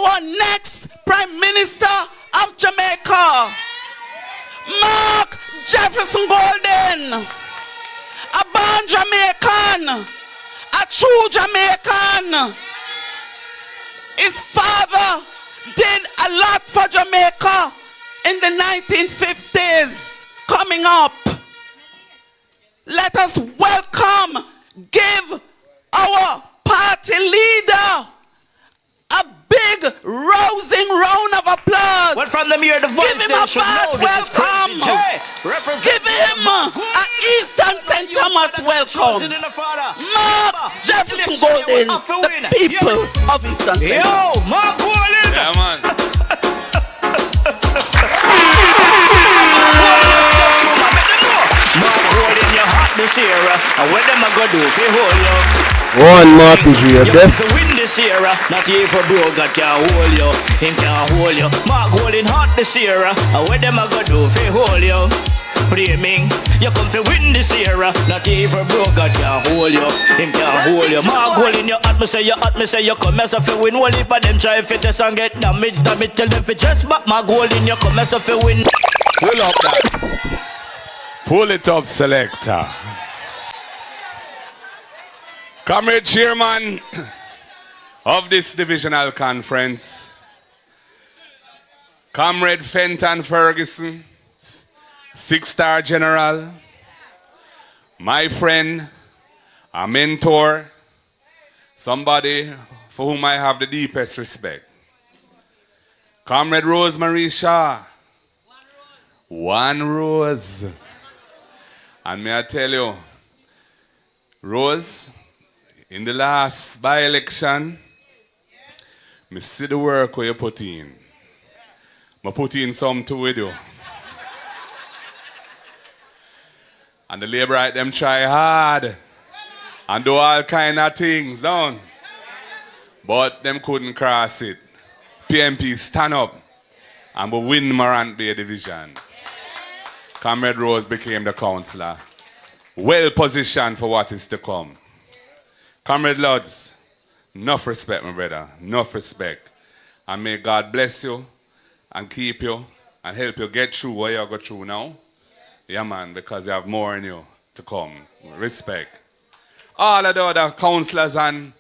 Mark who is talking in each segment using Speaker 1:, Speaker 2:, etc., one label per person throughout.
Speaker 1: our next Prime Minister of Jamaica, Mark Jefferson Golden, a born Jamaican, a true Jamaican. His father did a lot for Jamaica in the 1950s. Coming up, let us welcome, give our party leader a big rousing round of applause.
Speaker 2: Well, from the mirror, the voice
Speaker 1: give him a bad welcome. Give him an Eastern St. Thomas welcome. Mark Jefferson Golden, the people of Eastern St. Thomas.
Speaker 2: Yo, Mark Golden.
Speaker 3: Yeah, man.
Speaker 2: Mark Golden, you're hot this year. And what them I gonna do if you hold you?
Speaker 4: One Mark is your death.
Speaker 2: You win this year, not even for bro God can hold you. Him can't hold you. Mark Golden hot this year. And what them I gonna do if you hold you? What do you mean? You come to win this year, not even bro God can hold you. Him can't hold you. Mark Golden, you hot, me say you come as if you win. Whole heap of them try if you test and get damage. Tell them if you just back Mark Golden, you come as if you win.
Speaker 3: Pull up that. Pull it up, selector. Comrade Chairman of this divisional conference, Comrade Fenton Ferguson, 6-star general, my friend, a mentor, somebody for whom I have the deepest respect. Comrade Rosemary Shaw, one rose. And may I tell you, Rose, in the last by-election, me see the work where you put in. I put in some too with you. And the Labourite them try hard and do all kind of things, don't? But them couldn't cross it. PMP stand up and we win Morant Bay division. Comrade Rose became the councillor. Well positioned for what is to come. Comrade Lodds, enough respect, my brother. Enough respect. And may God bless you and keep you and help you get through what you go through now. Yeah, man, because you have more in you to come. Respect. All of the other councillors and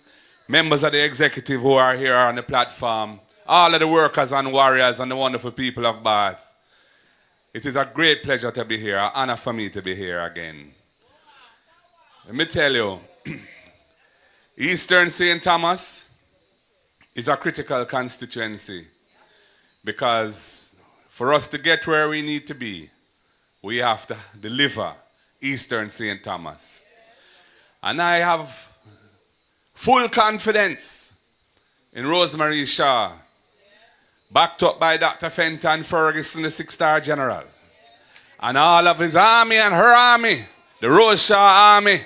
Speaker 3: members of the executive who are here on the platform, all of the workers and warriors and the wonderful people of Bath, it is a great pleasure to be here, an honor for me to be here again. Let me tell you, Eastern St. Thomas is a critical constituency because for us to get where we need to be, we have to deliver Eastern St. Thomas. And I have full confidence in Rosemary Shaw, backed up by Dr. Fenton Ferguson, the 6-star general, and all of his army and her army, the Rose Shaw army,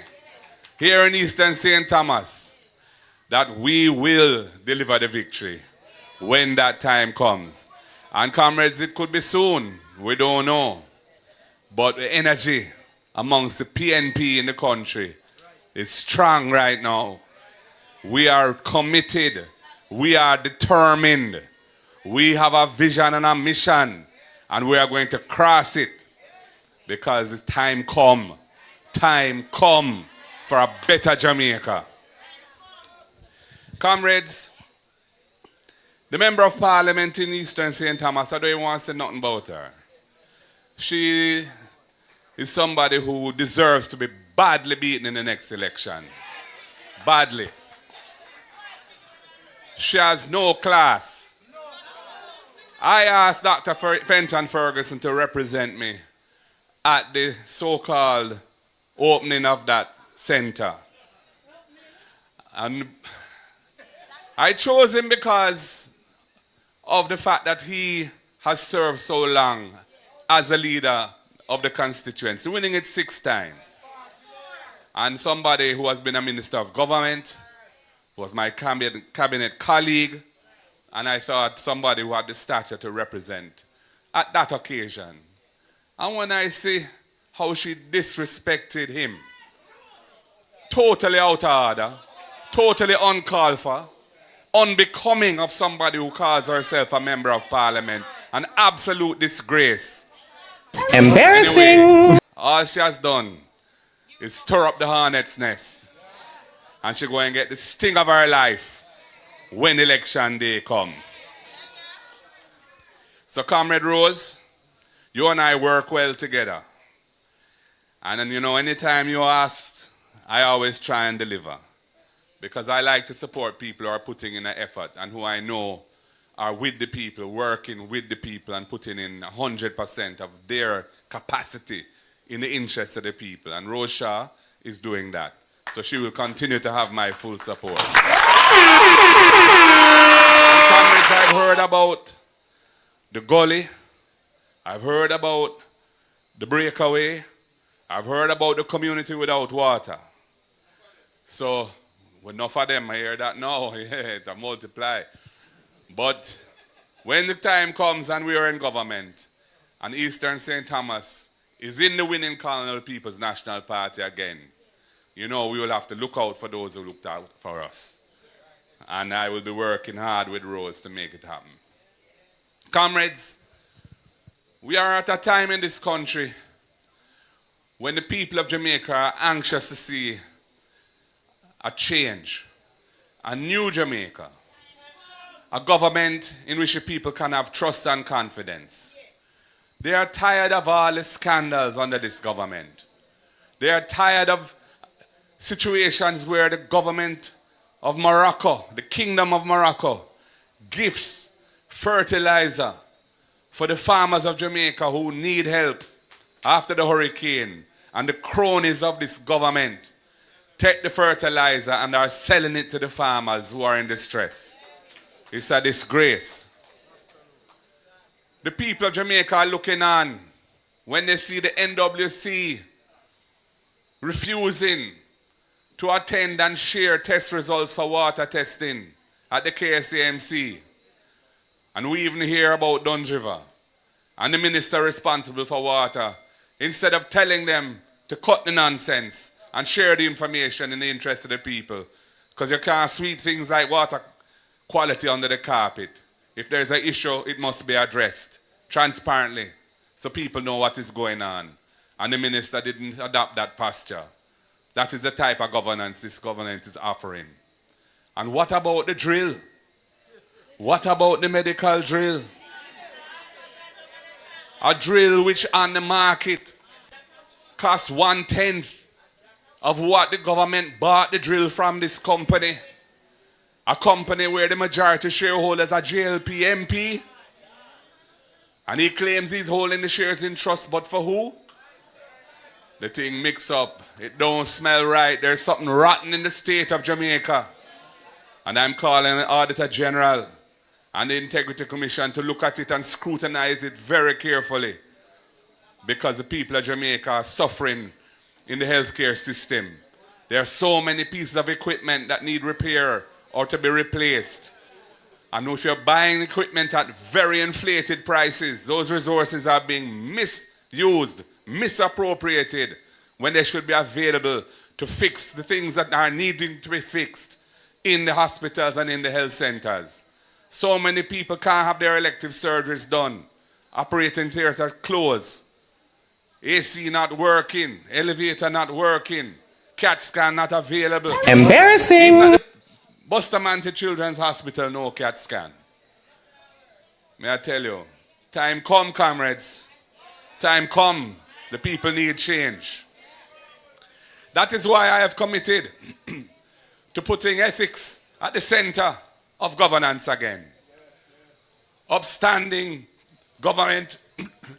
Speaker 3: here in Eastern St. Thomas, that we will deliver the victory when that time comes. And comrades, it could be soon, we don't know. But the energy amongst the PNP in the country is strong right now. We are committed, we are determined. We have a vision and a mission, and we are going to cross it because it's time come for a better Jamaica. Comrades, the Member of Parliament in Eastern St. Thomas, I don't even want to say nothing about her. She is somebody who deserves to be badly beaten in the next election. Badly. She has no class. I asked Dr. Fenton Ferguson to represent me at the so-called opening of that center. And I chose him because of the fact that he has served so long as a leader of the constituency, winning it 6 times. And somebody who has been a minister of government, was my cabinet colleague, and I thought somebody who had the stature to represent at that occasion. And when I see how she disrespected him, totally out of order, totally uncalled for, unbecoming of somebody who calls herself a member of parliament. An absolute disgrace.
Speaker 4: Embarrassing.
Speaker 3: Anyway, all she has done is stir up the hornet's nest. And she go and get the sting of her life when election day come. So Comrade Rose, you and I work well together. And then, you know, anytime you ask, I always try and deliver. Because I like to support people who are putting in an effort and who I know are with the people, working with the people and putting in 100% of their capacity in the interest of the people. And Rose Shaw is doing that. So she will continue to have my full support. And comrades, I've heard about the gully. I've heard about the breakaway. I've heard about the community without water. So, with enough of them, I hear that now, yeah, to multiply. But when the time comes and we are in government, and Eastern St. Thomas is in the winning column of the People's National Party again, you know, we will have to look out for those who looked out for us. And I will be working hard with Rose to make it happen. Comrades, we are at a time in this country when the people of Jamaica are anxious to see a change, a new Jamaica, a government in which the people can have trust and confidence. They are tired of all the scandals under this government. They are tired of situations where the government of Morocco, the Kingdom of Morocco, gives fertilizer for the farmers of Jamaica who need help after the hurricane, and the cronies of this government take the fertilizer and are selling it to the farmers who are in distress. It's a disgrace. The people of Jamaica are looking on when they see the NWC refusing to attend and share test results for water testing at the KSAMC. And we even hear about Duns River and the minister responsible for water, instead of telling them to cut the nonsense and share the information in the interest of the people. Because you can't sweep things like water quality under the carpet. If there's an issue, it must be addressed transparently so people know what is going on. And the minister didn't adopt that posture. That is the type of governance this government is offering. And what about the drill? What about the medical drill? A drill which on the market costs 1/10 of what the government bought the drill from this company. A company where the majority shareholders are JLP MP. And he claims he's holding the shares in trust, but for who? The thing mix up. It don't smell right. There's something rotten in the state of Jamaica. And I'm calling the Auditor General and the Integrity Commission to look at it and scrutinize it very carefully. Because the people of Jamaica are suffering in the healthcare system. There are so many pieces of equipment that need repair or to be replaced. And if you're buying equipment at very inflated prices, those resources are being misused, misappropriated, when they should be available to fix the things that are needing to be fixed in the hospitals and in the health centers. So many people can't have their elective surgeries done. Operating theater closed. AC not working. Elevator not working. CAT scan not available.
Speaker 4: Embarrassing.
Speaker 3: Even at the Bustamante Children's Hospital, no CAT scan. May I tell you, time come, comrades. Time come. The people need change. That is why I have committed to putting ethics at the center of governance again. Upstanding government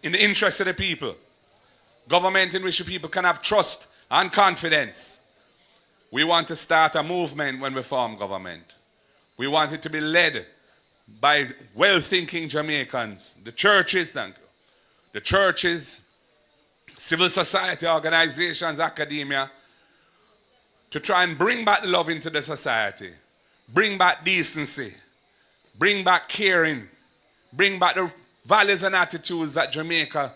Speaker 3: in the interest of the people. Government in which the people can have trust and confidence. We want to start a movement when we form government. We want it to be led by well-thinking Jamaicans. The churches, thank you. The churches, civil society organizations, academia, to try and bring back love into the society. Bring back decency. Bring back caring. Bring back the values and attitudes that Jamaica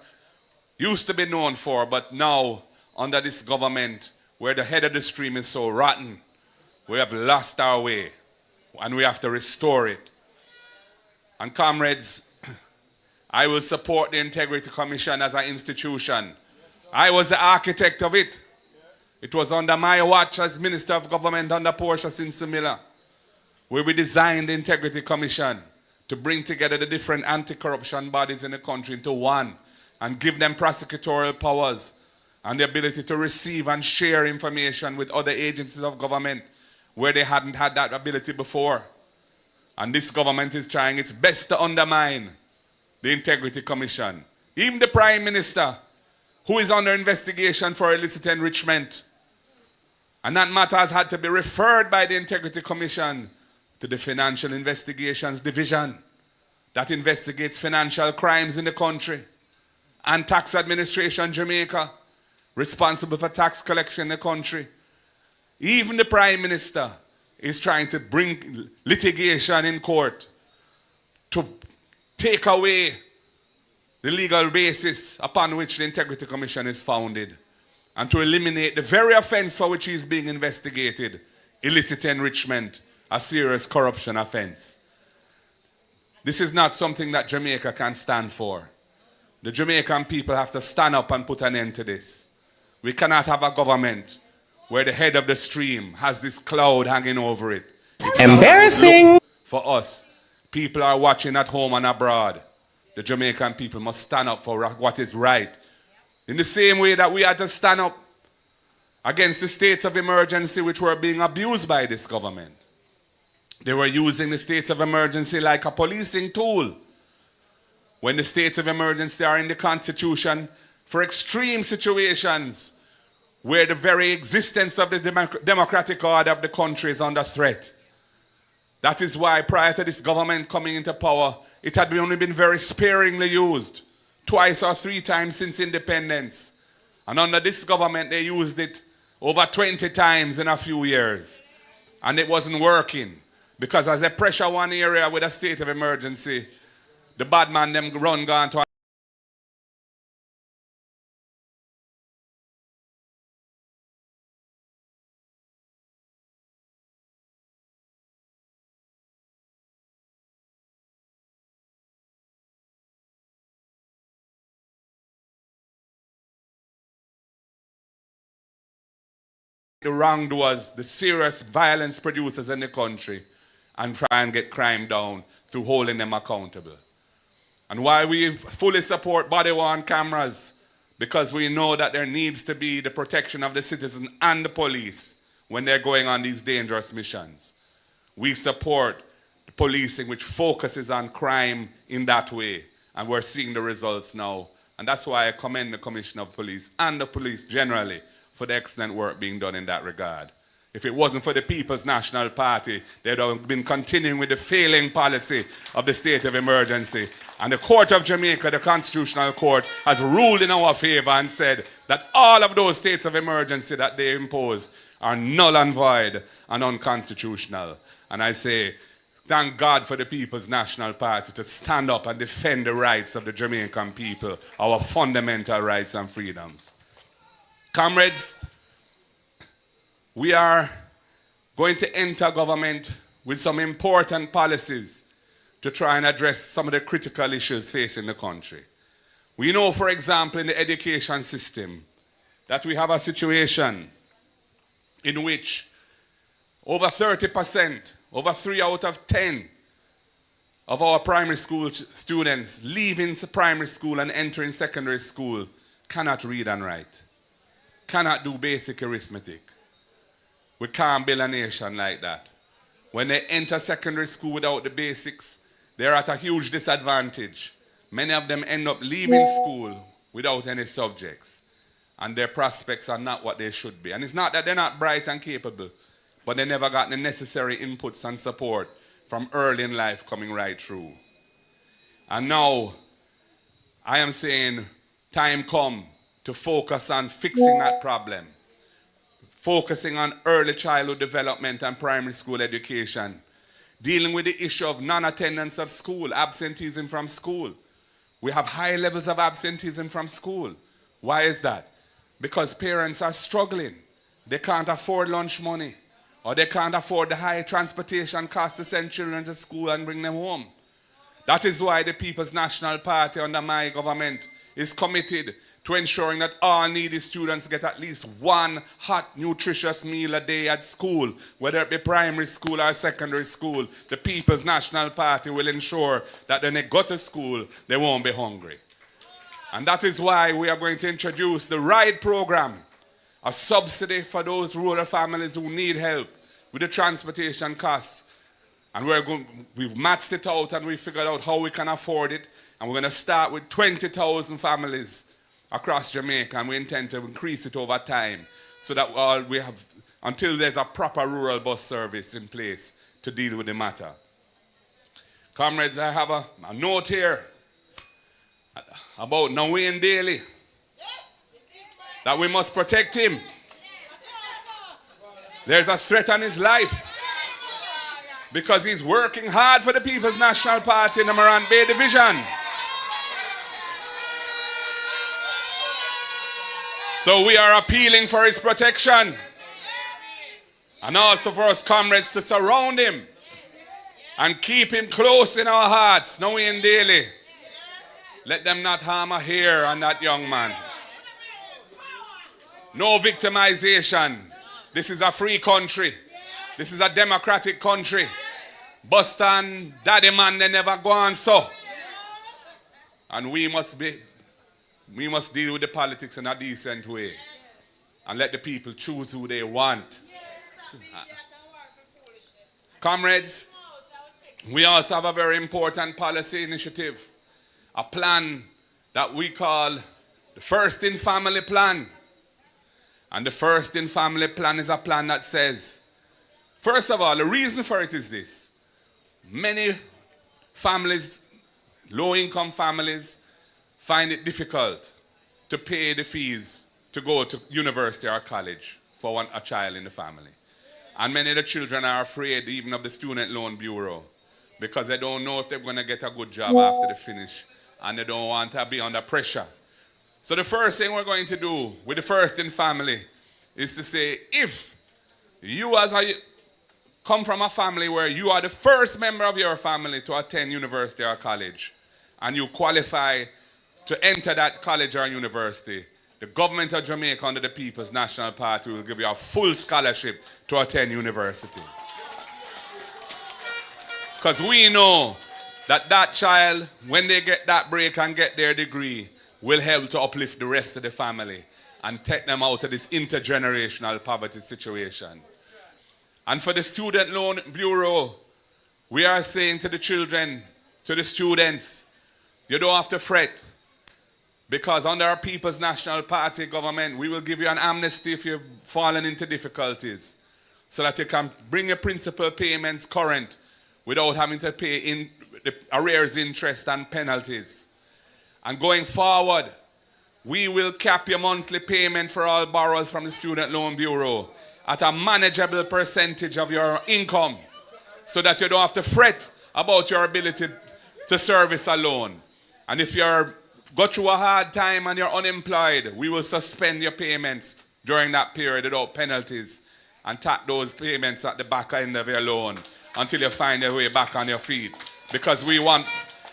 Speaker 3: used to be known for, but now, under this government, where the head of the stream is so rotten, we have lost our way. and we have to restore it. And comrades, I will support the Integrity Commission as an institution. I was the architect of it. It was under my watch as Minister of Government under Portia Sinsemilla, where we designed the Integrity Commission to bring together the different anti-corruption bodies in the country into one and give them prosecutorial powers and the ability to receive and share information with other agencies of government where they hadn't had that ability before. And this government is trying its best to undermine the Integrity Commission. Even the Prime Minister, who is under investigation for illicit enrichment, and that matter has had to be referred by the Integrity Commission to the Financial Investigations Division that investigates financial crimes in the country, and Tax Administration Jamaica, responsible for tax collection in the country. Even the Prime Minister is trying to bring litigation in court to take away the legal basis upon which the Integrity Commission is founded, and to eliminate the very offense for which he is being investigated, illicit enrichment, a serious corruption offense. This is not something that Jamaica can stand for. The Jamaican people have to stand up and put an end to this. We cannot have a government where the head of the stream has this cloud hanging over it. It's
Speaker 4: Embarrassing.
Speaker 3: for us. People are watching at home and abroad. The Jamaican people must stand up for what is right. In the same way that we had to stand up against the states of emergency which were being abused by this government. They were using the states of emergency like a policing tool. When the states of emergency are in the Constitution for extreme situations where the very existence of the democratic order of the country is under threat. That is why prior to this government coming into power, it had only been very sparingly used, twice or three times since independence. And under this government, they used it over 20 times in a few years. And it wasn't working, because as they pressure one area with a state of emergency, the bad man them run gone to the wrongdoers, the serious violence producers in the country, and try and get crime down through holding them accountable. And why we fully support body-worn cameras, because we know that there needs to be the protection of the citizen and the police when they're going on these dangerous missions. We support the policing which focuses on crime in that way, and we're seeing the results now. And that's why I commend the Commissioner of Police and the police generally for the excellent work being done in that regard. If it wasn't for the People's National Party, they'd have been continuing with the failing policy of the state of emergency. And the Court of Jamaica, the Constitutional Court, has ruled in our favor and said that all of those states of emergency that they impose are null and void and unconstitutional. And I say, thank God for the People's National Party to stand up and defend the rights of the Jamaican people, our fundamental rights and freedoms. Comrades, we are going to enter government with some important policies to try and address some of the critical issues facing the country. We know, for example, in the education system, that we have a situation in which over 30%, over 3 out of 10 of our primary school students leaving primary school and entering secondary school cannot read and write, cannot do basic arithmetic. We can't build a nation like that. When they enter secondary school without the basics, they're at a huge disadvantage. Many of them end up leaving school without any subjects, and their prospects are not what they should be. And it's not that they're not bright and capable, but they never got the necessary inputs and support from early in life coming right through. And now, I am saying, time come to focus on fixing that problem. Focusing on early childhood development and primary school education. Dealing with the issue of non-attendance of school, absenteeism from school. We have high levels of absenteeism from school. Why is that? Because parents are struggling. They can't afford lunch money. or they can't afford the high transportation costs to send children to school and bring them home. That is why the People's National Party under my government is committed to ensuring that all needy students get at least one hot, nutritious meal a day at school, whether it be primary school or secondary school. The People's National Party will ensure that when they go to school, they won't be hungry. And that is why we are going to introduce the RIDE program, a subsidy for those rural families who need help with the transportation costs. And we've matched it out and we figured out how we can afford it. And we're going to start with 20,000 families across Jamaica, and we intend to increase it over time so that we have, until there's a proper rural bus service in place to deal with the matter. Comrades, I have a note here about Nawain Daly, that we must protect him. There's a threat on his life because he's working hard for the People's National Party in the Moran Bay Division. So we are appealing for his protection and also for us comrades to surround him and keep him close in our hearts, Nawain Daly. Let them not harm a hair on that young man. No victimization. This is a free country. This is a democratic country. Buster and Daddy man, they never go on so. And we must deal with the politics in a decent way and let the people choose who they want. Comrades, we also have a very important policy initiative, a plan that we call the First in Family Plan. And the First in Family Plan is a plan that says, first of all, the reason for it is this. Many families, low-income families, find it difficult to pay the fees to go to university or college for a child in the family. And many of the children are afraid even of the Student Loan Bureau because they don't know if they're going to get a good job after they finish, and they don't want to be under pressure. So the first thing we're going to do with the First in Family is to say, if you come from a family where you are the first member of your family to attend university or college, and you qualify to enter that college or university, the government of Jamaica under the People's National Party will give you a full scholarship to attend university. Because we know that that child, when they get that break and get their degree, will help to uplift the rest of the family and take them out of this intergenerational poverty situation. And for the Student Loan Bureau, we are saying to the children, to the students, you don't have to fret, because under our People's National Party government, we will give you an amnesty if you've fallen into difficulties, so that you can bring your principal payments current without having to pay in the arrears, interest and penalties. And going forward, we will cap your monthly payment for all borrowers from the Student Loan Bureau at a manageable percentage of your income, so that you don't have to fret about your ability to service a loan. And if you're go through a hard time and you're unemployed, we will suspend your payments during that period without penalties and tack those payments at the back end of your loan until you find your way back on your feet. Because we want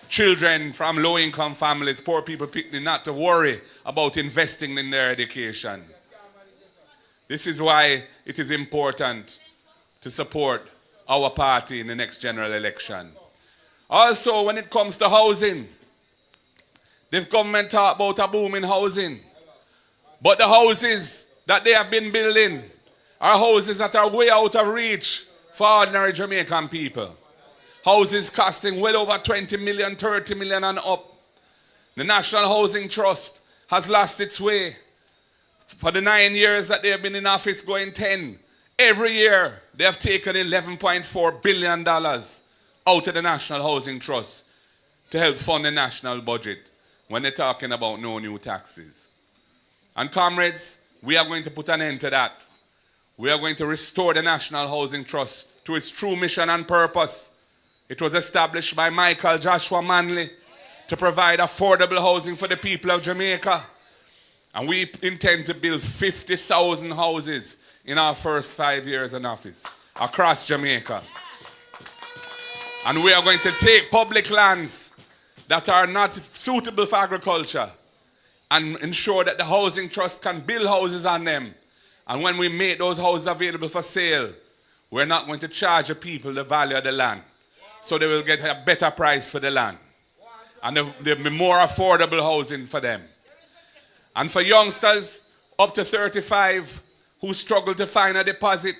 Speaker 3: children from low-income families, poor people, not to worry about investing in their education. This is why it is important to support our party in the next general election. Also, when it comes to housing, the government talk about a boom in housing. But the houses that they have been building are houses that are way out of reach for ordinary Jamaican people. Houses costing well over 20 million, 30 million and up. The National Housing Trust has lost its way. For the 9 years that they have been in office, going 10, every year they have taken $11.4 billion out of the National Housing Trust to help fund the national budget when they're talking about no new taxes. And comrades, we are going to put an end to that. We are going to restore the National Housing Trust to its true mission and purpose. It was established by Michael Joshua Manley to provide affordable housing for the people of Jamaica. And we intend to build 50,000 houses in our first 5 years in office across Jamaica. And we are going to take public lands that are not suitable for agriculture and ensure that the housing trust can build houses on them. And when we make those houses available for sale, we're not going to charge the people the value of the land. So they will get a better price for the land. And there'll be more affordable housing for them. And for youngsters up to 35 who struggle to find a deposit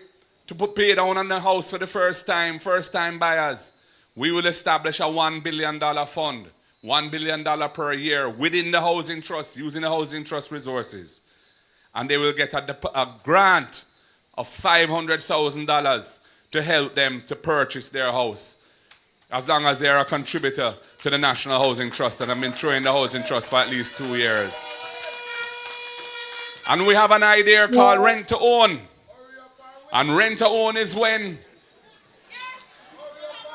Speaker 3: to pay down on the house for the first time buyers, we will establish a $1 billion fund, $1 billion per year within the housing trust, using the housing trust resources. And they will get a grant of $500,000 to help them to purchase their house, as long as they're a contributor to the National Housing Trust, and I've been throwing the Housing Trust for at least 2 years. And we have an idea called rent to own. And rent to own is when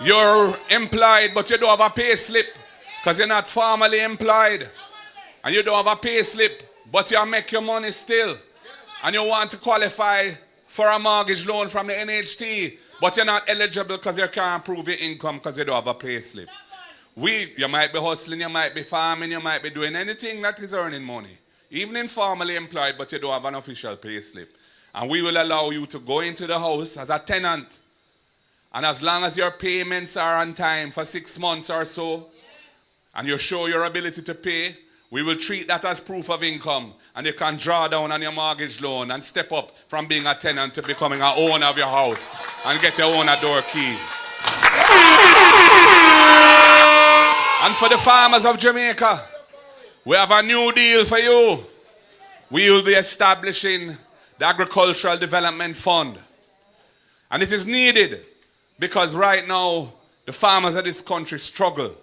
Speaker 3: you're employed but you don't have a pay slip because you're not formally employed. And you don't have a pay slip but you make your money still. And you want to qualify for a mortgage loan from the NHT, but you're not eligible because you can't prove your income because you don't have a pay slip. You might be hustling, you might be farming, you might be doing anything that is earning money, even informally employed, but you don't have an official pay slip. And we will allow you to go into the house as a tenant. And as long as your payments are on time for 6 months or so, and you show your ability to pay, we will treat that as proof of income. And you can draw down on your mortgage loan and step up from being a tenant to becoming an owner of your house and get your owner door key. And for the farmers of Jamaica, we have a new deal for you. We will be establishing the Agricultural Development Fund. And it is needed because right now the farmers of this country struggle.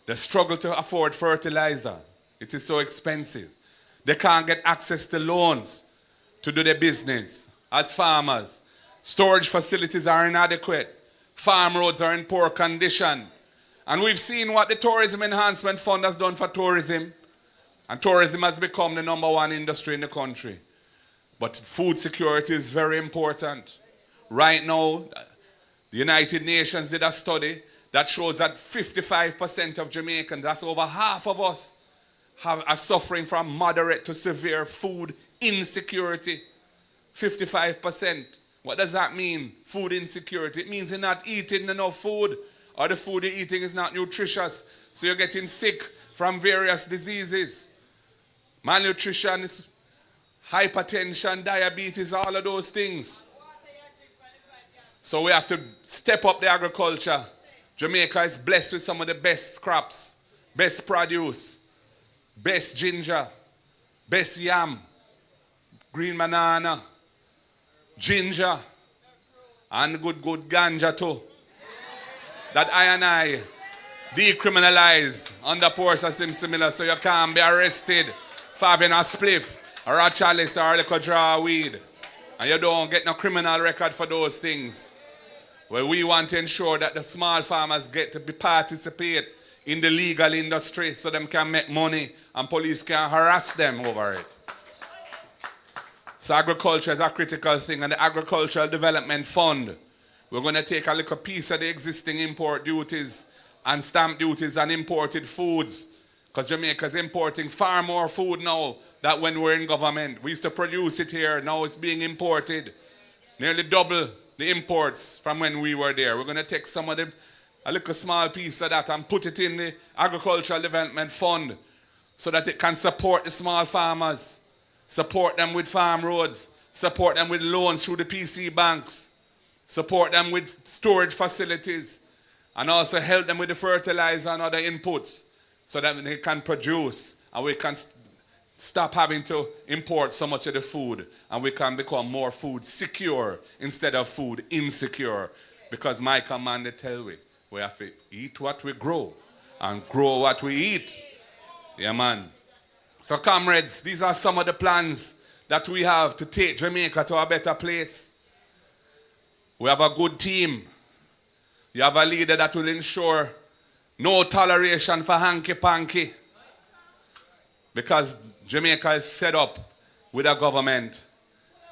Speaker 3: They struggle to afford fertilizer. It is so expensive. They can't get access to loans to do their business as farmers. Storage facilities are inadequate. Farm roads are in poor condition. And we've seen what the Tourism Enhancement Fund has done for tourism. And tourism has become the #1 industry in the country. But food security is very important. Right now, the United Nations did a study that shows that 55% of Jamaicans, that's over half of us, are suffering from moderate to severe food insecurity. 55%. What does that mean, food insecurity? It means you're not eating enough food, or the food you're eating is not nutritious, so you're getting sick from various diseases. Malnutrition, hypertension, diabetes, all of those things. So we have to step up the agriculture. Jamaica is blessed with some of the best crops, best produce, best ginger, best yam, green banana, ginger, and good ganja too. That I decriminalize under Portia similar, so you can't be arrested for having a spliff or a chalice or a little draw of weed. And you don't get no criminal record for those things. Well, we want to ensure that the small farmers get to participate in the legal industry so them can make money and police can harass them over it. So agriculture is a critical thing, and the Agricultural Development Fund, we're going to take a little piece of the existing import duties and stamp duties on imported foods, because Jamaica is importing far more food now than when we're in government. We used to produce it here, now it's being imported. Nearly double the imports from when we were there. We're going to take some of them, a little small piece of that, and put it in the Agricultural Development Fund so that it can support the small farmers, support them with farm roads, support them with loans through the PC banks, support them with storage facilities, and also help them with the fertilizer and other inputs so that they can produce and we can stop having to import so much of the food and we can become more food secure instead of food insecure. Because my command they tell we have to eat what we grow and grow what we eat. Yeah, man. So comrades, these are some of the plans that we have to take Jamaica to a better place. We have a good team. You have a leader that will ensure no toleration for hanky-panky. Because Jamaica is fed up with a government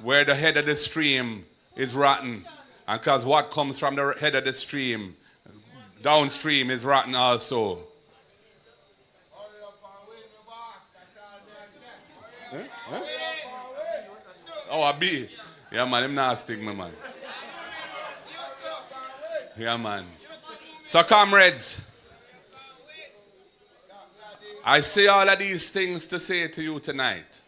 Speaker 3: where the head of the stream is rotten. And because what comes from the head of the stream, downstream is rotten also. Huh? Oh, a B. Yeah, man, I'm not stigma, man. Yeah, man. So, comrades, I say all of these things to say to you tonight.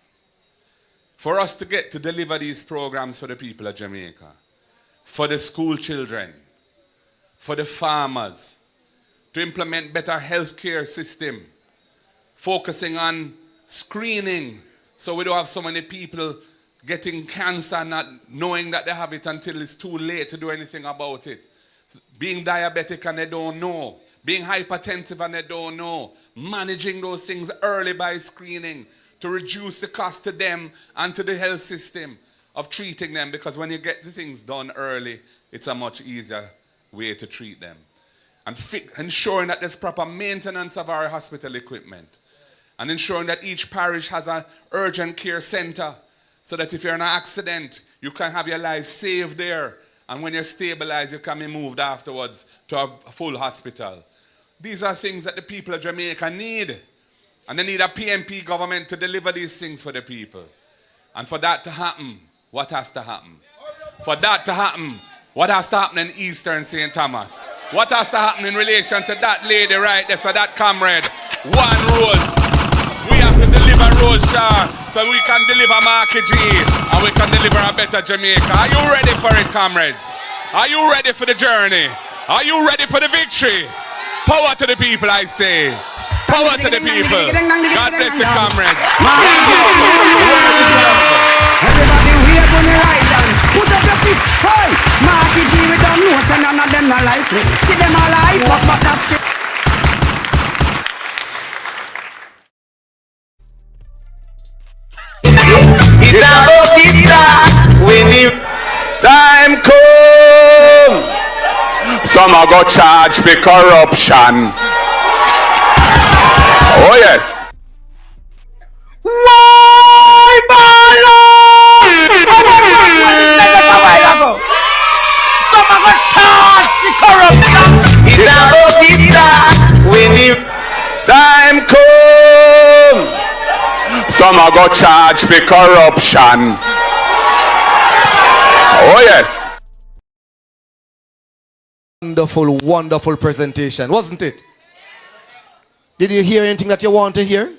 Speaker 3: For us to get to deliver these programs for the people of Jamaica, for the school children, for the farmers, to implement better healthcare system, focusing on screening so we don't have so many people getting cancer not knowing that they have it until it's too late to do anything about it. Being diabetic and they don't know. Being hypertensive and they don't know. Managing those things early by screening to reduce the cost to them and to the health system of treating them, because when you get the things done early, it's a much easier way to treat them. And ensuring that there's proper maintenance of our hospital equipment. And ensuring that each parish has an urgent care center so that if you're in an accident, you can have your life saved there. And when you're stabilized, you can be moved afterwards to a full hospital. These are things that the people of Jamaica need. And they need a PNP government to deliver these things for the people. And for that to happen, what has to happen? For that to happen, what has to happen in Eastern St. Thomas? What has to happen in relation to that lady right there, so that comrade, one Rose? We have to deliver Rose Shaw so we can deliver Marky G and we can deliver a better Jamaica. Are you ready for it, comrades? Are you ready for the journey? Are you ready for the victory? Power to the people, I say. Power to the people. God bless you, comrades.
Speaker 5: Everybody wave on the right hand. Put up your fist. Hey, Marky G, we don't know, so none of them not likely. See them all hype up, but that's it.
Speaker 3: When the time come, some are go charge for corruption. Oh yes.
Speaker 5: Why, Bolo? Some are go charge for corruption.
Speaker 3: When the time come, some are go charge for corruption. Oh yes.
Speaker 6: Wonderful, wonderful presentation, wasn't it? Did you hear anything that you want to hear?